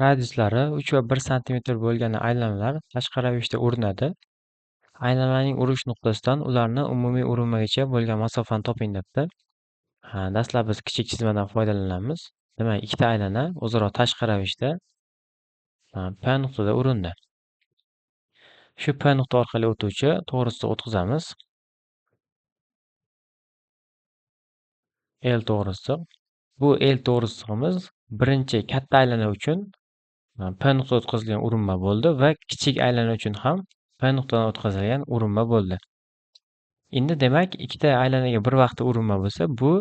Radiuslari 3 va 1 santimetr bo'lgan aylanalar tashqi ravishda urinadi. Aylananing urish nuqtasidan ularni umumiy urinmagacha bo'lgan masofani toping debdi. Dastlab biz kichik chizmadan foydalanamiz. Demak, ikkita aylana o'zaro tashqi ravishda P nuqtada urindi. Shu P nuqta orqali o'tuvchi to'g'risida o'tkazamiz. L to'g'risi. Bu L to'g'risig'imiz birinchi katta aylana uchun P nuqtada o'tkazilgan urinma bo'ldi va kichik aylana uchun ham P nuqtadan o'tkazilgan urinma bo'ldi. Endi demak, ikkita aylanaga bir vaqtda urinma bo'lsa, bu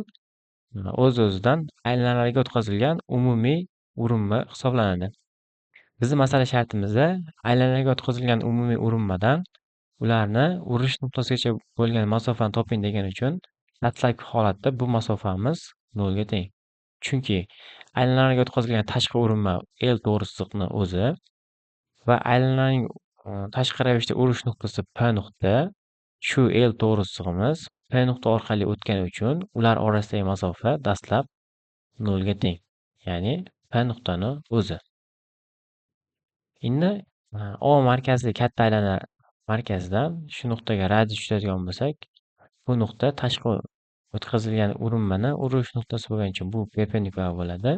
o'z-o'zidan aylanalarga o'tkazilgan umumiy urinma hisoblanadi. Bizning masala shartimizda aylanalarga o'tkazilgan umumiy urinmadan ularni urish nuqtasigacha bo'lgan masofani toping degan uchun dastlabki holatda bu masofamiz 0 ga teng. Chunki aylanalarga o'tkazilgan tashqi urinma L to'g'risiqni o'zi va aylananing tashqi ravishda urish nuqtasi P nuqta, shu L to'g'risig'imiz P nuqta orqali o'tgani uchun ular orasidagi masofa dastlab 0 ga teng. Ya'ni P nuqtani o'zi. Endi O markazli katta aylana markazidan shu nuqtaga radius tushiradigan bo'lsak, bu nuqta tashqi o'tkazilgan urinmani urish nuqtasi bo'lgani uchun bu perpendikulyar bo'ladi.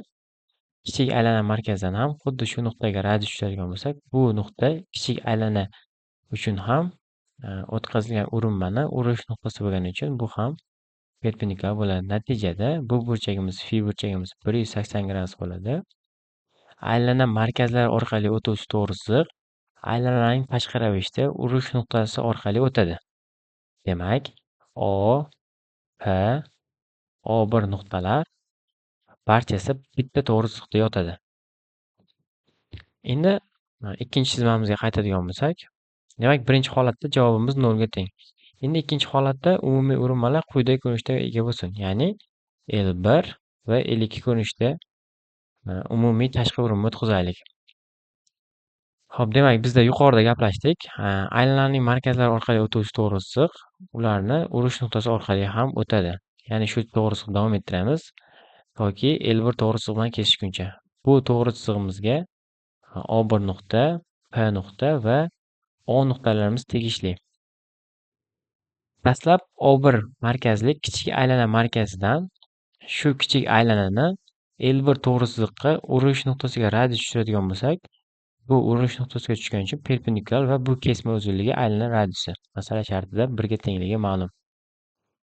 Kichik aylana markazidan ham xuddi shu nuqtaga radius tushiradigan bo'lsak, bu nuqta kichik aylana uchun ham o'tkazilgan urinmani urish nuqtasi bo'lgani uchun bu ham perpendikulyar bo'ladi. Natijada bu burchagimiz phi burchagimiz 180 gradus bo'ladi. Aylana markazlari orqali o'tuvchi to'g'risiq aylananing tashqi ravishda urish nuqtasi orqali o'tadi. Demak, O, P, O1 nuqtalar barchasi bitta to'g'risiqda yotadi. Endi ikkinchi chizmamizga qaytadigan bo'lsak, demak, birinchi holatda javobimiz 0 ga teng. Endi ikkinchi holatda umumiy urinmalar quyidagi ko'rinishga ega bo'lsin. Ya'ni L1 va L2 ko'rinishda umumiy tashqi urinma o'tkazaylik. Xo'p, demak, bizda yuqorida gaplashdik. Aylananing markazlari orqali o'tuvchi to'g'risiq ularni urish nuqtasi orqali ham o'tadi. Ya'ni shu to'g'risiq davom ettiramiz toki L1 to'g'risiq bilan kesishguncha. Bu to'g'risig'imizga O1 nuqta, P nuqta va O nuqtalarimiz tegishli. Dastlab O1 markazli kichik aylana markazidan shu kichik aylanani L1 to'g'risiqqa urish nuqtasiga radius tushiradigan bo'lsak, bu urish nuqtasiga tushgani uchun perpendikulyar va bu kesma uzunligi aylana radiusi. Masala shartida 1 ga tengligi ma'lum.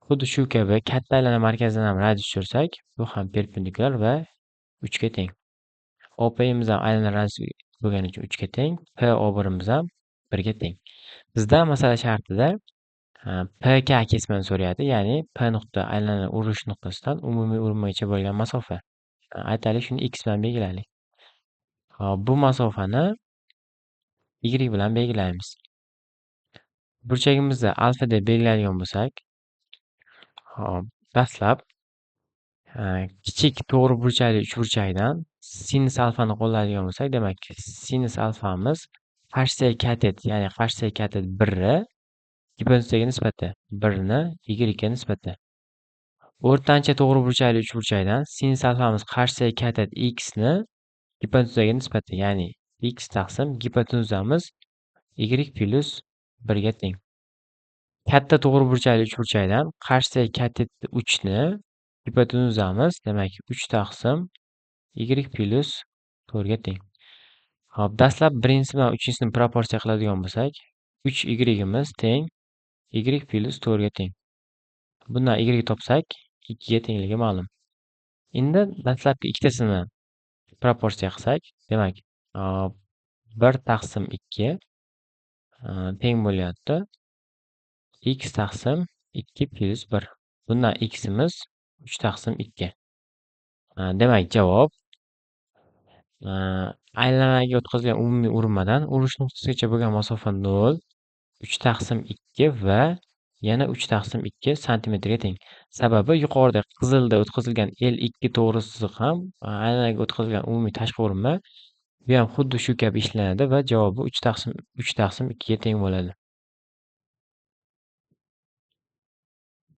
Xuddi shu kabi katta aylana markazidan ham radius tushirsak, bu ham perpendikulyar va 3 ga teng. OP'imiz ham aylana radiusi bo'lgani uchun 3 ga teng, PO1'imiz ham 1 ga teng. Bizda masala shartida PK kesmani so'rayapti, ya'ni P nuqta aylana urish nuqtasidan umumiy urinmagacha bo'lgan masofa. Aytaylik, shuni x bilan belgilaylik. Hop, bu masofani y bilan belgilaymiz. Burchagimizni alfa deb belgilaydigan bo'lsak, hop, dastlab kichik to'g'ri burchakli uchburchakdan sinus alfani qo'llaydigan bo'lsak, demak, sinus alfamiz qarshi katet, ya'ni qarshi katet 1 gipotenuzaga nisbati 1 ni y ga nisbati. O'rtancha to'g'ri burchakli uchburchakdan sinus alfamiz qarshi katet x ni gipotenuzaga nisbati, ya'ni x taqsim gipotenuzamiz y plus 1 ga teng. Katta to'g'ri burchakli uchburchakdan qarshi katet 3 ni gipotenuzamiz, demak, 3 taqsim y plus 4 ga teng. Hop, dastlab birinchisi bilan uchinchisini proporsiya qiladigan bo'lsak, 3y teng y plus 4 ga teng. Bundan y topsak, 2 ga tengligi ma'lum. Endi dastlabki ikkitasini proporsiya qilsak, demak, 1 taqsim 2 teng bo'lyapti x taqsim 2 plus 1. Bundan x'imiz 3 taqsim 2. Demak, javob aylanaga o'tkazilgan umumiy urinmadan urish nuqtasigacha bo'lgan masofa 0, 3 taqsim 2 va yana 3 taqsim 2 santimetrga teng. Sababi yuqorida qizilda o'tkazilgan L2 to'g'risiq ham aylanaga o'tkazilgan umumiy tashqi urinma bu ham xuddi shu kabi ishlanadi va javobi 3 taqsim 2 ga teng bo'ladi.